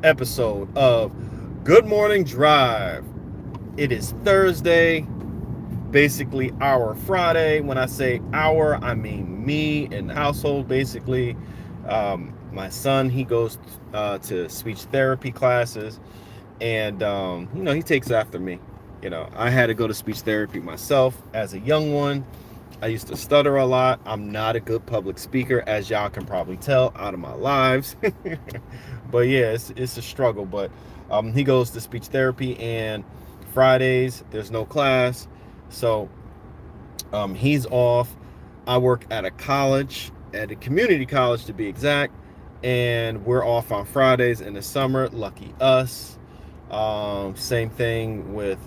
episode of Good Morning Drive. It is Thursday, basically our Friday. When I say our, I mean me and the household, basically. My son, he goes to speech therapy classes, and he takes after me. I had to go to speech therapy myself as a young one. I used to stutter a lot. I'm not a good public speaker, as y'all can probably tell out of my lives. But yeah, it's a struggle. But he goes to speech therapy, and Fridays there's no class, so he's off. I work at a college, at a community college to be exact, and we're off on Fridays in the summer. Lucky us. Same thing with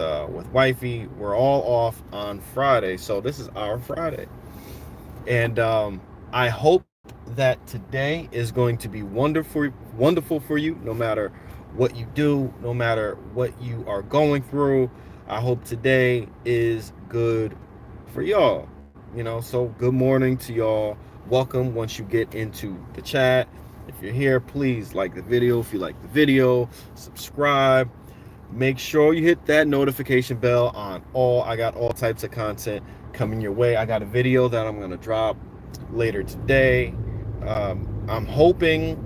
wifey. We're all off on Friday, so this is our Friday, and I hope that today is going to be wonderful for you. No matter what you do, no matter what you are going through, I hope today is good for y'all. So good morning to y'all. Welcome once you get into the chat. If you're here, please like the video. If you like the video, subscribe. Make sure you hit that notification bell on all. I got all types of content coming your way. I got a video that I'm gonna drop later today. I'm hoping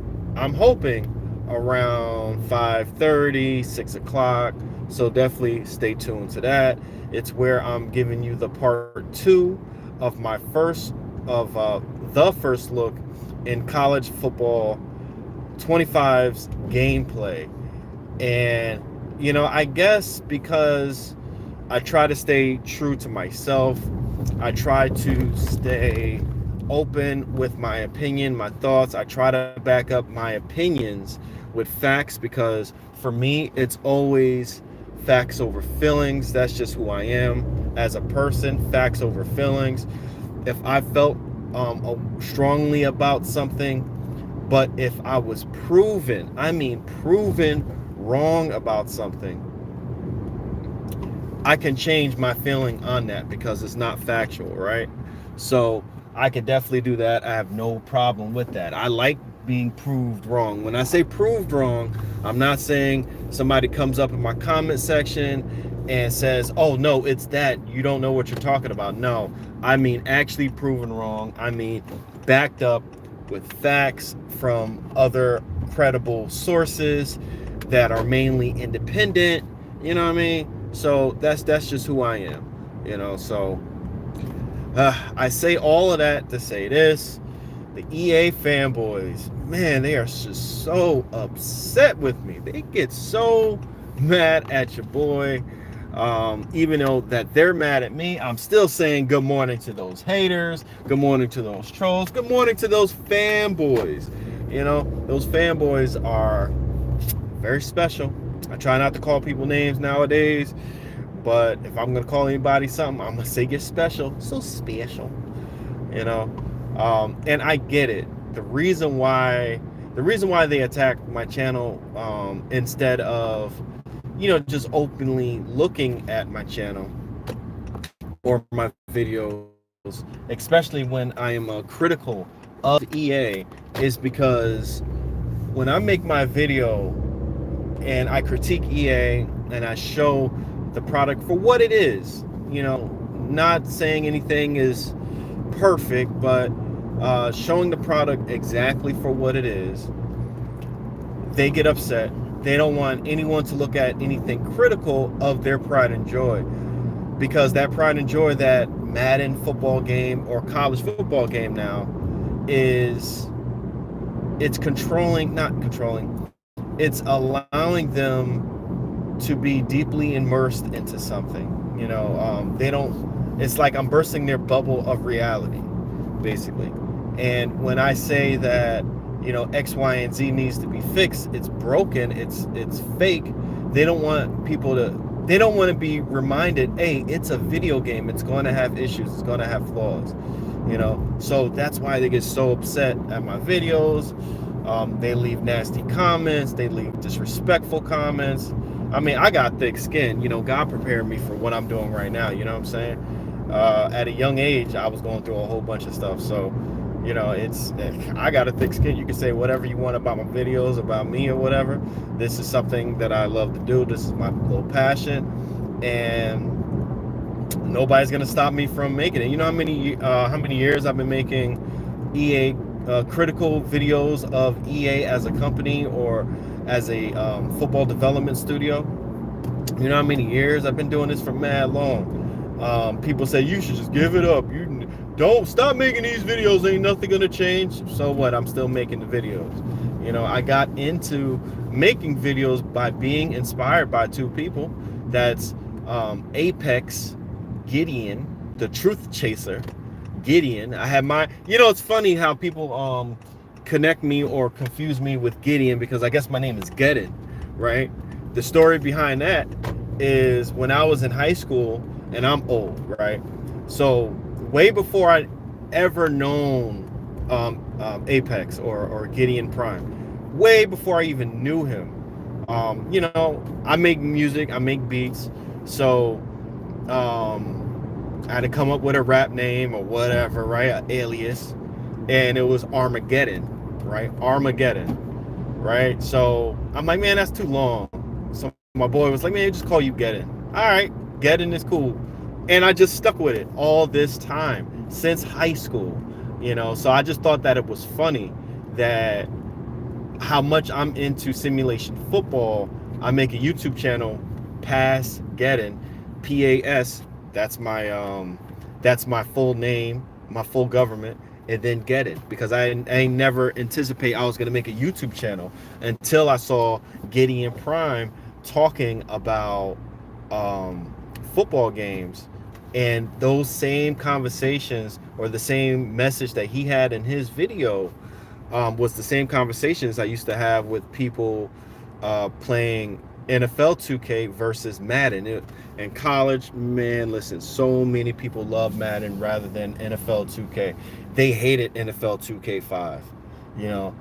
around 5:30, 6 o'clock. So definitely stay tuned to that. It's where I'm giving you the part 2 of the first look in college football 25's gameplay. And I guess because I try to stay true to myself, I try to stay open with my opinion, my thoughts. I try to back up my opinions with facts, because for me, it's always facts over feelings. That's just who I am as a person, facts over feelings. If I felt strongly about something, but if I was proven wrong about something, I can change my feeling on that because it's not factual, right? So I can definitely do that. I have no problem with that. I like being proved wrong. When I say proved wrong, I'm not saying somebody comes up in my comment section and says, oh no, it's that, you don't know what you're talking about. No, I mean actually proven wrong. I mean backed up with facts from other credible sources that are mainly independent. You know what I mean? So that's just who I am. So I say all of that to say this: the EA fanboys, man, they are just so upset with me. They get so mad at your boy. Even though that they're mad at me, I'm still saying good morning to those haters, good morning to those trolls, good morning to those fanboys. Those fanboys are very special. I try not to call people names nowadays, but if I'm gonna call anybody something, I'm gonna say you're special. So special. And I get it. The reason why they attacked my channel, instead of just openly looking at my channel or my videos, especially when I am critical of EA, is because when I make my video and I critique EA and I show the product for what it is, not saying anything is perfect, but showing the product exactly for what it is, they get upset. They don't want anyone to look at anything critical of their pride and joy, because that pride and joy, that Madden football game or college football game now, it's it's allowing them to be deeply immersed into something. It's like I'm bursting their bubble of reality, basically. And when I say that X, Y, and Z needs to be fixed, it's broken, it's fake, they don't want to be reminded, hey, it's a video game, it's going to have issues, it's going to have flaws. So that's why they get so upset at my videos. They leave nasty comments, they leave disrespectful comments. I mean, I got thick skin. God prepared me for what I'm doing right now. You know what I'm saying? At a young age, I was going through a whole bunch of stuff. So You know, I got a thick skin. You can say whatever you want about my videos, about me or whatever. This is something that I love to do. This is my little passion, and nobody's gonna stop me from making it. You know how many years I've been making EA critical videos of EA as a company or as a football development studio. You know how many years I've been doing this for mad long. People say you should just give it up. You don't stop making these videos. Ain't nothing gonna change. So what? I'm still making the videos. You know, I got into making videos by being inspired by two people. That's Apex Gideon, the truth chaser. Gideon. I had my. You know, it's funny how people connect me or confuse me with Gideon because I guess my name is Gideon, right? The story behind that is when I was in high school, and I'm old, right? So way before I ever known Apex or Gideon Prime, way before I even knew him, you know, I make music, I make beats, so I had to come up with a rap name or whatever, right? An alias, and it was Armageddon, right? Armageddon, right? So I'm like, man, that's too long. So my boy was like, man, just call you Geddon. All right, Geddon is cool. And I just stuck with it all this time since high school, you know. So I just thought that it was funny that how much I'm into simulation football. I make a YouTube channel, Pass Geddon, PAS. That's my full name, my full government, and then get it, because I ain't never anticipate I was gonna make a YouTube channel until I saw Gideon Prime talking about football games, and those same conversations or the same message that he had in his video was the same conversations I used to have with people playing NFL 2K versus Madden. In college, man, listen, so many people love Madden rather than NFL 2K. They hated NFL 2K5, you know.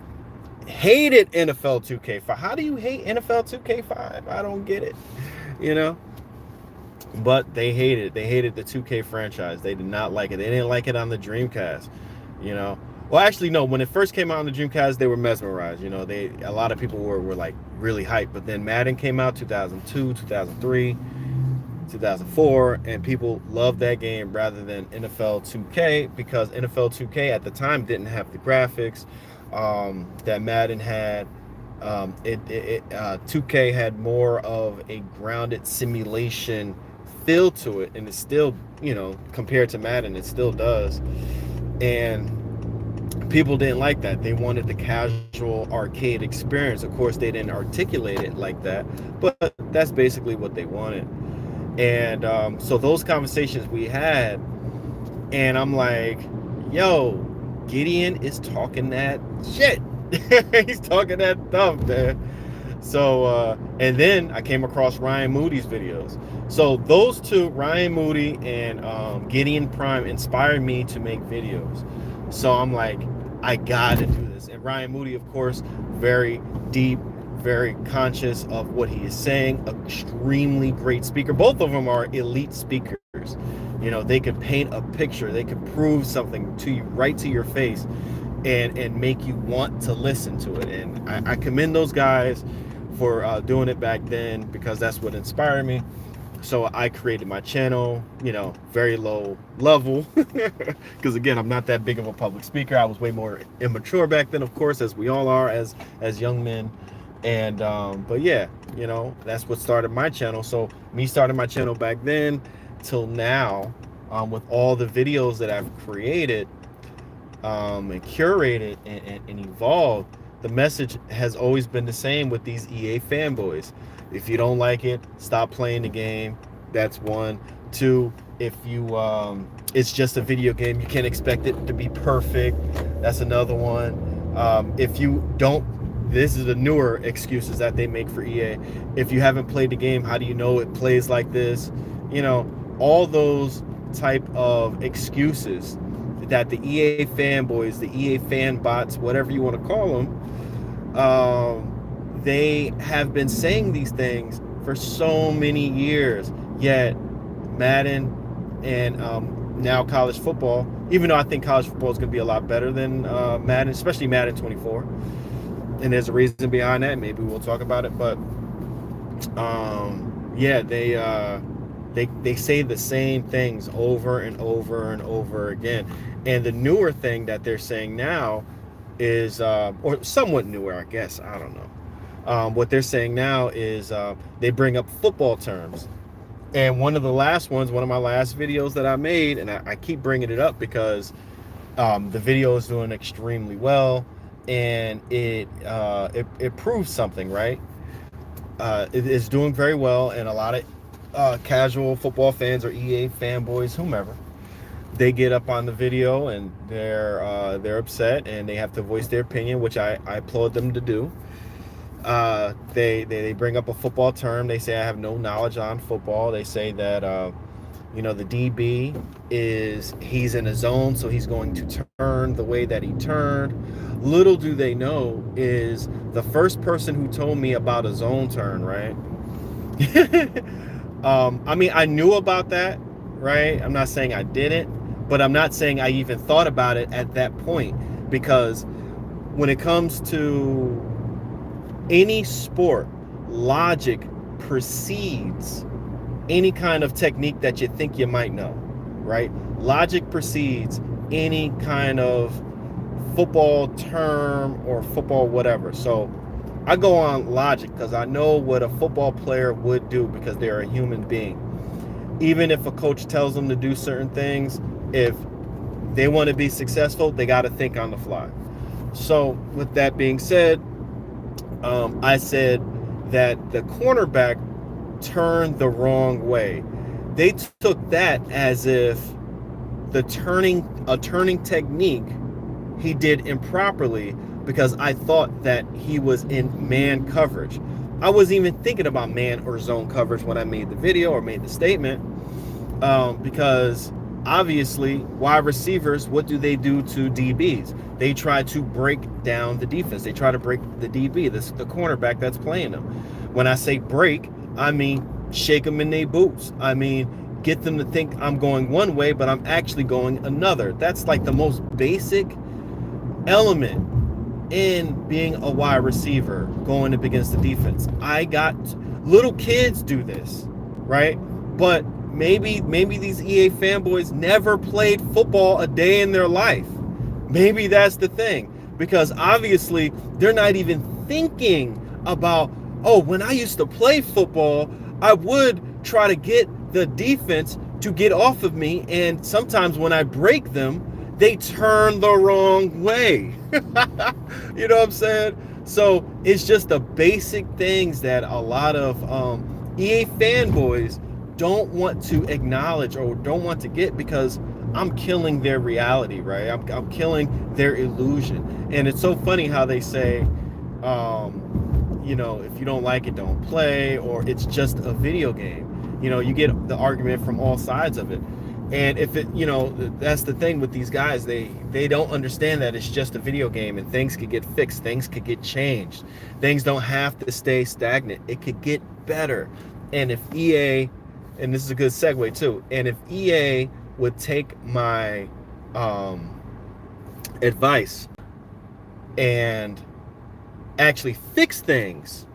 Hated NFL 2K5. How do you hate NFL 2K5? I don't get it, you know. But they hated it. They hated the 2K franchise. They did not like it. They didn't like it on the Dreamcast, you know. Well, actually, no. When it first came out on the Dreamcast, they were mesmerized. You know, a lot of people were like really hyped. But then Madden came out 2002, 2003, 2004, and people loved that game rather than NFL 2K, because NFL 2K at the time didn't have the graphics that Madden had. 2K had more of a grounded simulation feel to it, and it still, you know, compared to Madden, it still does. And people didn't like that. They wanted the casual arcade experience. Of course, they didn't articulate it like that, but that's basically what they wanted. And so those conversations we had, and I'm like, yo, Gideon is talking that shit. He's talking that stuff, man. So and then I came across Ryan Moody's videos. So those two, Ryan Moody and Gideon Prime, inspired me to make videos. So I'm like, I gotta do this. And Ryan Moody, of course, very deep, very conscious of what he is saying, extremely great speaker. Both of them are elite speakers. You know, they could paint a picture, they could prove something to you right to your face, and make you want to listen to it. And I commend those guys for doing it back then, because that's what inspired me. So I created my channel, you know, very low level, because again, I'm not that big of a public speaker. I was way more immature back then, of course, as we all are as young men. And but yeah, you know, that's what started my channel. So me starting my channel back then till now, with all the videos that I've created and curated and evolved, the message has always been the same with these EA fanboys. If you don't like it, stop playing the game. That's one. Two, if you it's just a video game, you can't expect it to be perfect. That's another one. If you don't, this is the newer excuses that they make for EA. If you haven't played the game, how do you know it plays like this? You know, all those type of excuses that the EA fanboys, the EA fan bots, whatever you want to call them, they have been saying these things for so many years. Yet Madden and now college football, even though I think college football is going to be a lot better than Madden, especially Madden 24. And there's a reason behind that. Maybe we'll talk about it. But yeah, they say the same things over and over and over again. And the newer thing that they're saying now is, or somewhat newer, I guess, I don't know. What they're saying now is they bring up football terms. And one of the last ones, one of my last videos that I made, and I keep bringing it up because the video is doing extremely well, and it proves something, right? It is doing very well, and a lot of casual football fans or EA fanboys, whomever, they get up on the video and they're upset and they have to voice their opinion, which I applaud them to do. They bring up a football term. They say I have no knowledge on football. They say that the DB he's in a zone, so he's going to turn the way that he turned. Little do they know is the first person who told me about a zone turn, right? I mean, I knew about that, right? I'm not saying I didn't, but I'm not saying I even thought about it at that point, because when it comes to any sport, logic precedes any kind of technique that you think you might know, right? Logic precedes any kind of football term or football whatever. So I go on logic because I know what a football player would do, because they're a human being. Even if a coach tells them to do certain things, if they want to be successful, they got to think on the fly. So with that being said, I said that the cornerback turned the wrong way. They took that as if a turning technique he did improperly, because I thought that he was in man coverage. I wasn't even thinking about man or zone coverage when I made the video or made the statement, because obviously wide receivers, what do they do to DBs? They try to break down the defense. They try to break the DB, the cornerback that's playing them. When I say break, I mean shake them in their boots. I mean get them to think I'm going one way, but I'm actually going another. That's like the most basic element in being a wide receiver going up against the defense. I got little kids do this, right? But maybe these EA fanboys never played football a day in their life. Maybe that's the thing, because obviously they're not even thinking about, oh, when I used to play football, I would try to get the defense to get off of me, and sometimes when I break them, they turn the wrong way. You know what I'm saying? So it's just the basic things that a lot of EA fanboys don't want to acknowledge or don't want to get, because I'm killing their reality, right? I'm killing their illusion. And it's so funny how they say, if you don't like it, don't play, or it's just a video game. You get the argument from all sides of it. And if it, that's the thing with these guys, they don't understand that it's just a video game and things could get fixed, things could get changed. Things don't have to stay stagnant. It could get better. And if EA, and this is a good segue too, and if EA would take my advice and actually fix things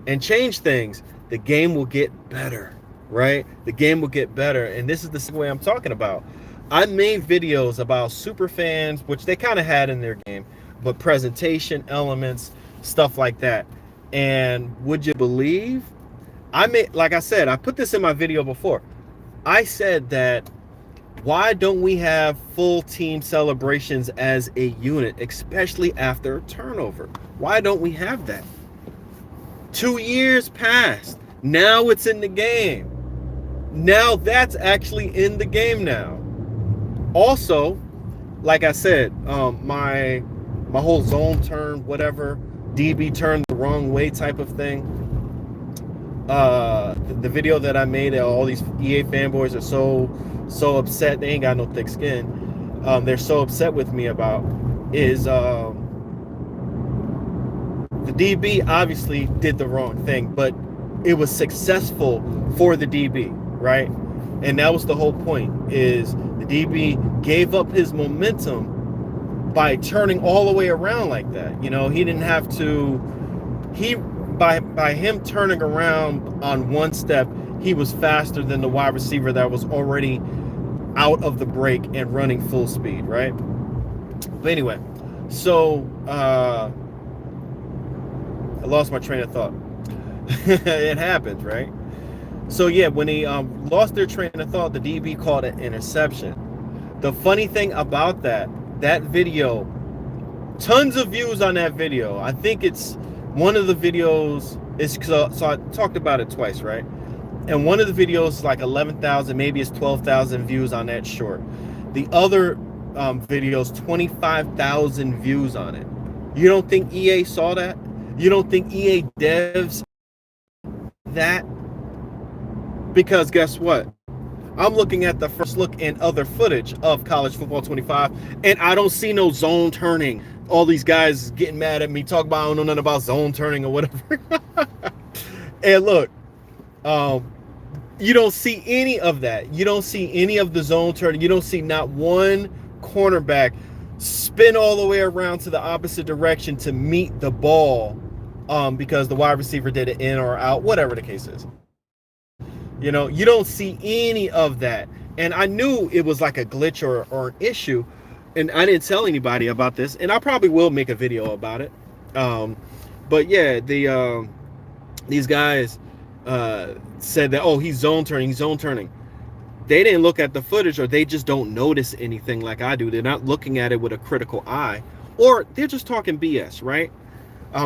and change things, the game will get better, right? The game will get better. And this is the way I'm talking about. I made videos about super fans, which they kind of had in their game, but presentation elements, stuff like that. And would you believe, like I said, I put this in my video before. I said that, why don't we have full team celebrations as a unit, especially after a turnover? Why don't we have that? 2 years passed. Now it's in the game. Now that's actually in the game now. Also, like I said, my whole zone turn, whatever, DB turned the wrong way type of thing. The video that I made, all these EA fanboys are so upset. They ain't got no thick skin. They're so upset with me about is the DB obviously did the wrong thing, but it was successful for the DB, right? And that was the whole point, is the DB gave up his momentum by turning all the way around like that. You know, he didn't have to. By him turning around on one step, he was faster than the wide receiver that was already out of the break and running full speed, right? But anyway, so I lost my train of thought. It happens, right? So yeah, when he lost their train of thought, the DB called an interception. The funny thing about that video, tons of views on that video. I think it's one of the videos is so I talked about it twice, right? And one of the videos is like 11,000, maybe it's 12,000 views on that short. The other videos, 25,000 views on it. You don't think EA saw that? You don't think EA devs that? Because guess what? I'm looking at the first look and other footage of College Football 25, and I don't see no zone turning. All these guys getting mad at me, talk about I don't know nothing about zone turning or whatever. And look, you don't see any of that. You don't see any of the zone turning. You don't see not one cornerback spin all the way around to the opposite direction to meet the ball because the wide receiver did it in or out, whatever the case is. You know, you don't see any of that. And I knew it was like a glitch or an issue. And I didn't tell anybody about this. And I probably will make a video about it. But yeah, these guys said that, oh, he's zone turning. They didn't look at the footage, or they just don't notice anything like I do. They're not looking at it with a critical eye. Or they're just talking BS, right?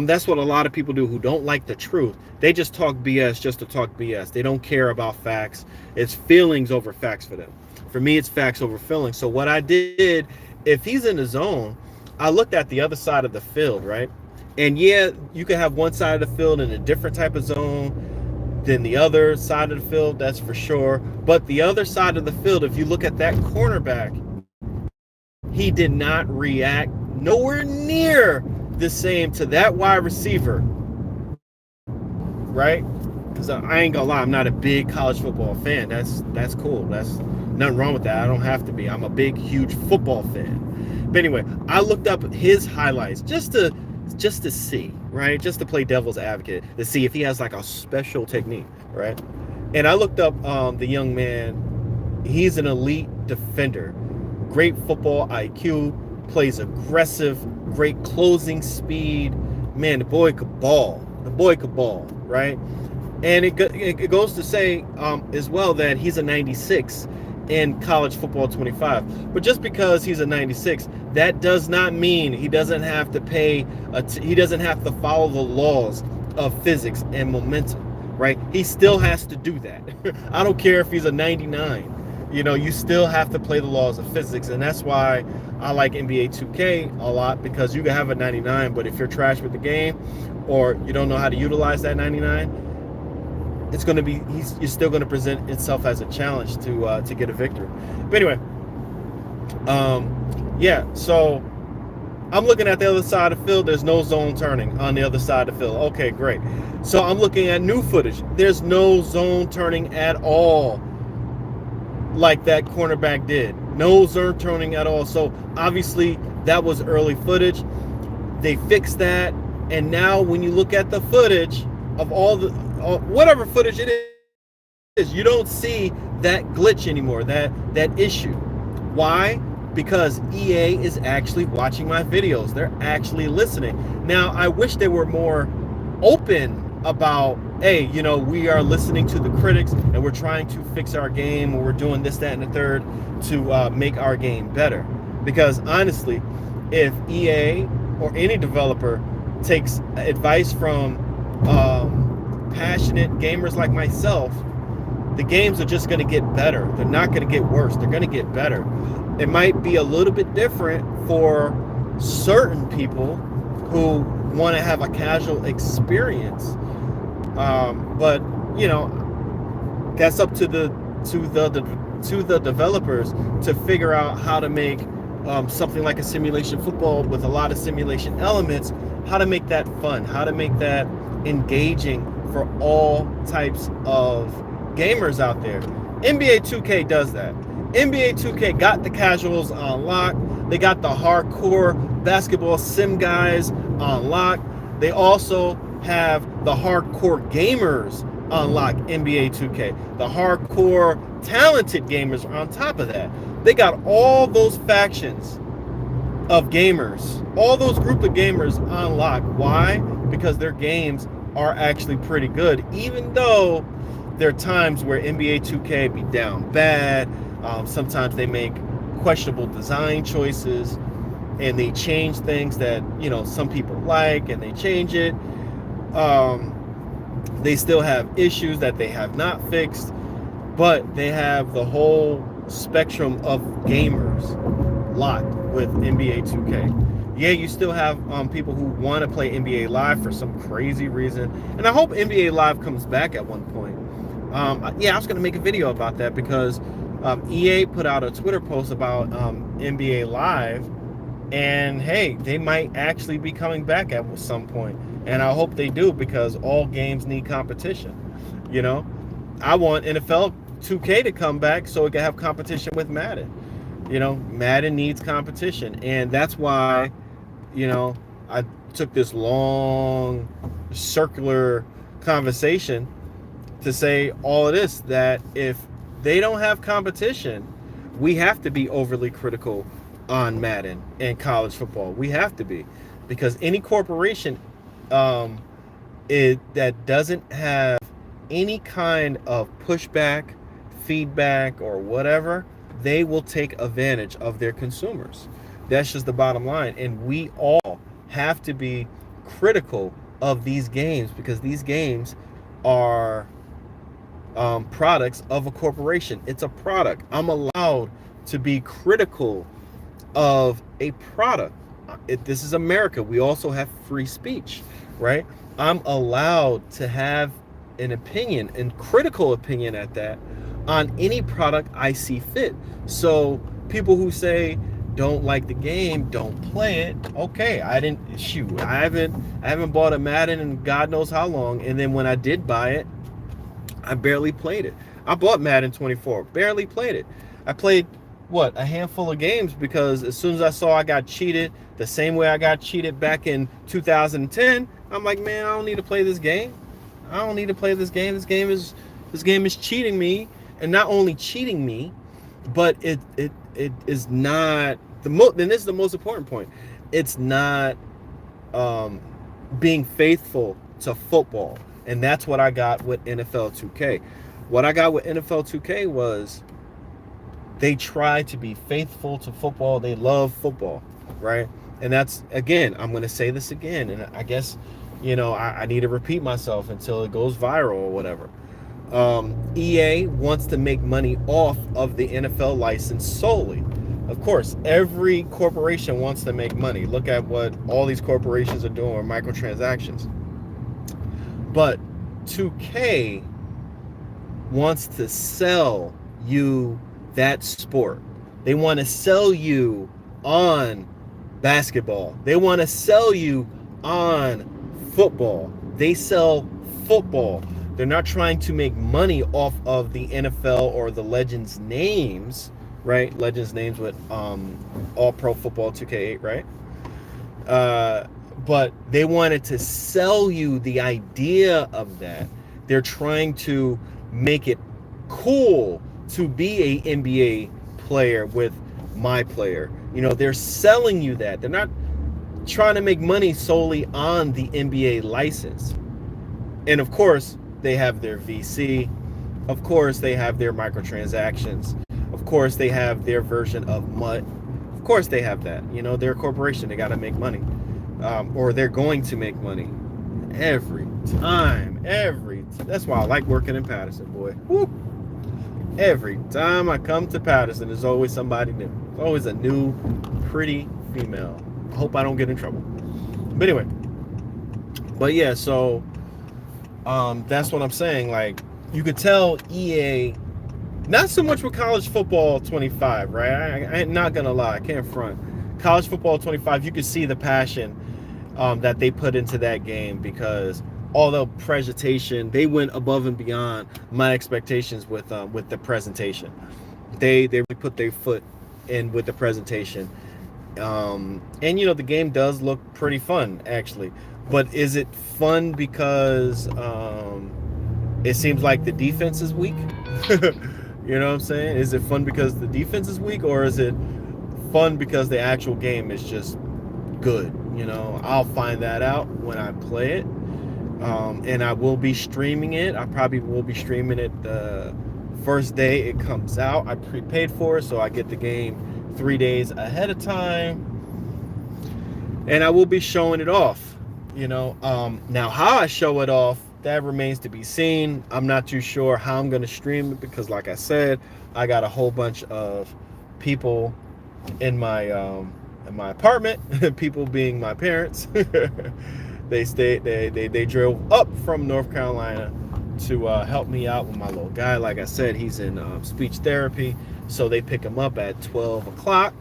That's what a lot of people do who don't like the truth. They just talk BS just to talk BS. They don't care about facts. It's feelings over facts for them. For me, it's facts over feelings. So what I did, if he's in the zone, I looked at the other side of the field, right? And yeah, you can have one side of the field in a different type of zone than the other side of the field, that's for sure. But the other side of the field, if you look at that cornerback, he did not react nowhere near the same to that wide receiver, right? Because I ain't gonna lie, I'm not a big college football fan. That's cool. That's nothing wrong with that. I don't have to be. I'm a big, huge football fan. But anyway, I looked up his highlights just to see, right? Just to play devil's advocate, to see if he has like a special technique, right? And I looked up the young man. He's an elite defender, great football IQ, plays aggressive, great closing speed. Man, the boy could ball. Right? And it goes to say as well that he's a 96 in College Football 25. But just because he's a 96, that does not mean he doesn't have to he doesn't have to follow the laws of physics and momentum, right? He still has to do that. I don't care if he's a 99. You know, you still have to play the laws of physics, and that's why I like NBA 2K a lot, because you can have a 99, but if you're trash with the game or you don't know how to utilize that 99, it's going to be you're still going to present itself as a challenge to get a victory. But anyway, yeah. So I'm looking at the other side of the field. There's no zone turning on the other side of the field. Okay, great. So I'm looking at new footage. There's no zone turning at all, like that cornerback did. No zone turning at all. So obviously that was early footage. They fixed that, and now when you look at the footage of all the whatever footage it is, you don't see that glitch anymore, that issue. Why? Because EA is actually watching my videos. They're actually listening. Now, I wish they were more open about, hey, you know, we are listening to the critics and we're trying to fix our game, or we're doing this, that, and the third to make our game better. Because honestly, if EA or any developer takes advice from passionate gamers like myself, the games are just going to get better. They're not going to get worse. They're going to get better. It might be a little bit different for certain people who want to have a casual experience, but you know, that's up to the developers to figure out how to make something like a simulation football with a lot of simulation elements, how to make that fun, how to make that engaging for all types of gamers out there. NBA 2K does that. NBA 2K got the casuals on lock. They got the hardcore basketball sim guys on lock. They also have the hardcore gamers on lock, NBA 2K. The hardcore talented gamers are on top of that. They got all those factions of gamers, all those group of gamers on lock. Why? Because their games are actually pretty good, even though there are times where NBA 2K be down bad. Sometimes they make questionable design choices and they change things that, you know, some people like, and they change it. They still have issues that they have not fixed, but they have the whole spectrum of gamers locked with NBA 2K. Yeah, you still have people who want to play NBA Live for some crazy reason, and I hope NBA Live comes back at one point. Yeah, I was going to make a video about that because EA put out a Twitter post about NBA Live, and hey, they might actually be coming back at some point, and I hope they do because all games need competition. You know, I want NFL 2K to come back so it can have competition with Madden. You know, Madden needs competition, and that's why, you know, I took this long circular conversation to say all of this, that if they don't have competition, we have to be overly critical on Madden and college football. We have to be, because any corporation that doesn't have any kind of pushback, feedback, or whatever, they will take advantage of their consumers. That's just the bottom line. And we all have to be critical of these games because these games are products of a corporation. It's a product. I'm allowed to be critical of a product. This is America. We also have free speech, right? I'm allowed to have an opinion, and critical opinion at that, on any product I see fit. So people who say don't like the game, don't play it. Okay, I haven't bought a Madden in God knows how long, and then when I did buy it, I barely played it. I bought Madden 24, barely played it. I played a handful of games because as soon as I saw I got cheated the same way I got cheated back in 2010, I'm like, man, I don't need to play this game. I don't need to play this game. This game is cheating me, and not only cheating me, but it is not and this is the most important point. It's not being faithful to football. And that's what I got with NFL 2K. What I got with NFL 2K was they try to be faithful to football. They love football, right? And that's, again, I'm going to say this again, and I guess, you know, I need to repeat myself until it goes viral or whatever. EA wants to make money off of the NFL license solely. Of course, every corporation wants to make money. Look at what all these corporations are doing with microtransactions. But 2K wants to sell you that sport. They want to sell you on basketball. They want to sell you on football. They sell football. They're not trying to make money off of the NFL or the Legends names, right? Legends names with All Pro Football 2K8, right? But they wanted to sell you the idea of that. They're trying to make it cool to be a NBA player with my player. You know, they're selling you that. They're not trying to make money solely on the NBA license. And of course, they have their VC. Of course, they have their microtransactions. Of course, they have their version of MUT. Of course, they have that. You know, they're a corporation. They got to make money. Or they're going to make money every time. That's why I like working in Patterson, boy. Woo. Every time I come to Patterson, there's always somebody new. There's always a new, pretty female. I hope I don't get in trouble. But anyway. But yeah, so that's what I'm saying. Like, you could tell EA, not so much with College Football 25, right? I ain't not gonna lie, I can't front. College Football 25, you could see the passion that they put into that game, because although presentation, they went above and beyond my expectations with the presentation. They really put their foot in with the presentation. And the game does look pretty fun actually. But is it fun because it seems like the defense is weak? You know what I'm saying? Is it fun because the defense is weak, or is it fun because the actual game is just good? I'll find that out when I play it. And I will be streaming it. I probably will be streaming it the first day it comes out. I prepaid for it, so I get the game 3 days ahead of time, and I will be showing it off. Now how I show it off, that remains to be seen. I'm not too sure how I'm going to stream it because, like I said, I got a whole bunch of people in my apartment. People being my parents. They drove up from North Carolina to help me out with my little guy. Like I said, he's in speech therapy, so they pick him up at 12 o'clock.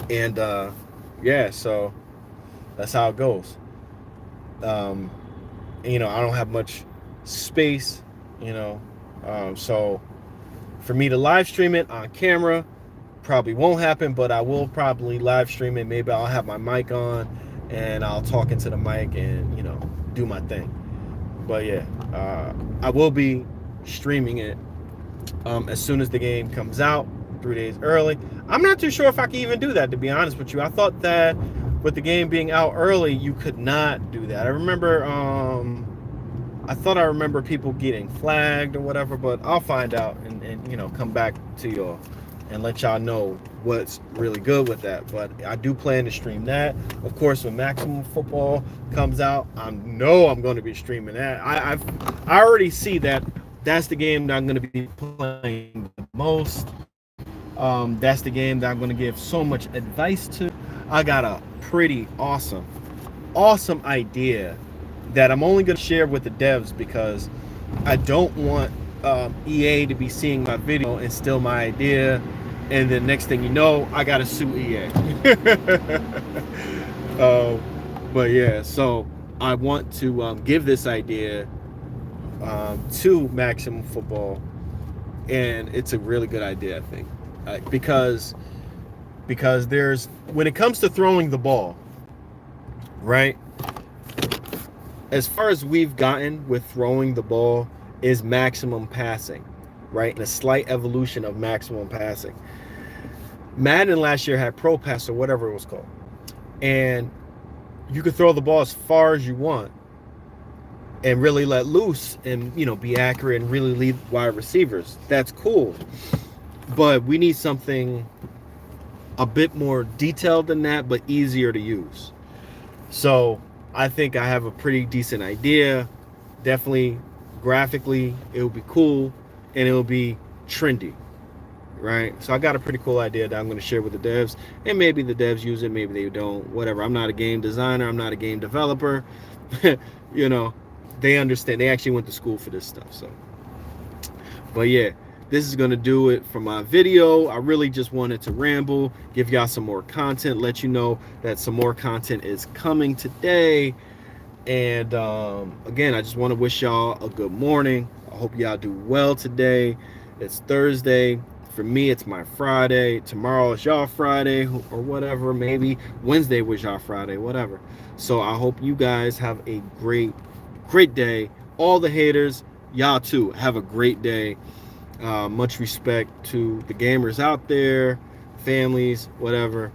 And yeah, so that's how it goes. And, I don't have much space, so for me to live stream it on camera probably won't happen, but I will probably live stream it. Maybe I'll have my mic on and I'll talk into the mic and do my thing. But yeah, I will be streaming it as soon as the game comes out, 3 days early. I'm not too sure if I can even do that, to be honest with you. I thought that with the game being out early, you could not do that. I remember people getting flagged or whatever, but I'll find out and come back to y'all and let y'all know what's really good with that. But I do plan to stream that. Of course, when Maximum Football comes out, I know I'm going to be streaming that. I already see that that's the game that I'm going to be playing the most. That's the game that I'm going to give so much advice to. I got a pretty awesome idea that I'm only going to share with the devs because I don't want EA to be seeing my video and steal my idea, and then next thing you know, I gotta sue EA. But yeah, so I want to give this idea to Maximum Football, and it's a really good idea, I think, because there's, when it comes to throwing the ball, right? As far as we've gotten with throwing the ball is maximum passing, right? And a slight evolution of maximum passing. Madden last year had Pro Pass or whatever it was called. And you could throw the ball as far as you want and really let loose and, be accurate and really lead wide receivers. That's cool. But we need something a bit more detailed than that, but easier to use. So I think I have a pretty decent idea. Definitely graphically, it will be cool and it will be trendy, right? So I got a pretty cool idea that I'm going to share with the devs, and maybe the devs use it, maybe they don't, whatever. I'm not a game designer. I'm not a game developer. They understand. They actually went to school for this stuff. So, but yeah, this is going to do it for my video. I really just wanted to ramble, give y'all some more content, let you know that some more content is coming today. And again, I just want to wish y'all a good morning. I hope y'all do well today. It's Thursday. For me, it's my Friday. Tomorrow is y'all Friday or whatever. Maybe Wednesday was y'all Friday, whatever. So I hope you guys have a great day. All the haters, y'all too, have a great day. Much respect to the gamers out there, families, whatever.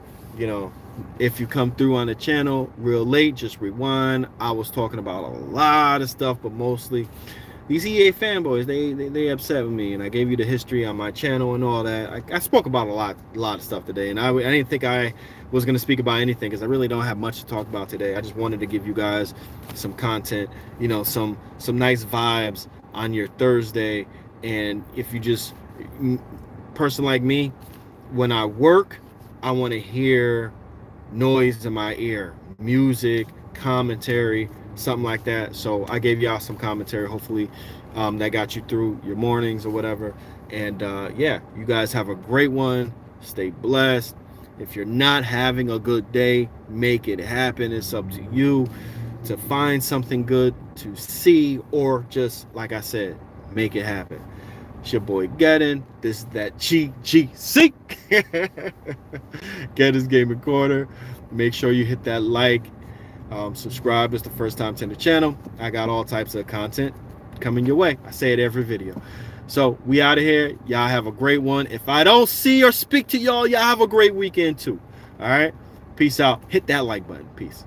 If you come through on the channel real late, just rewind. I was talking about a lot of stuff, but mostly these EA fanboys, they upset with me, and I gave you the history on my channel and all that. I spoke about a lot of stuff today, and I didn't think I was going to speak about anything because I really don't have much to talk about today. I just wanted to give you guys some content, some nice vibes on your Thursday. And if you just, person like me, when I work, I want to hear noise in my ear, music, commentary, something like that. So I gave y'all some commentary, hopefully that got you through your mornings or whatever. And yeah, you guys have a great one. Stay blessed. If you're not having a good day, make it happen. It's up to you to find something good to see, or just, like I said, make it happen. It's your boy Gettin. This is that GGC. Gettin's Gaming Corner. Make sure you hit that like. Subscribe. It's the first time to the channel. I got all types of content coming your way. I say it every video. So we out of here. Y'all have a great one. If I don't see or speak to y'all have a great weekend too. All right. Peace out. Hit that like button. Peace.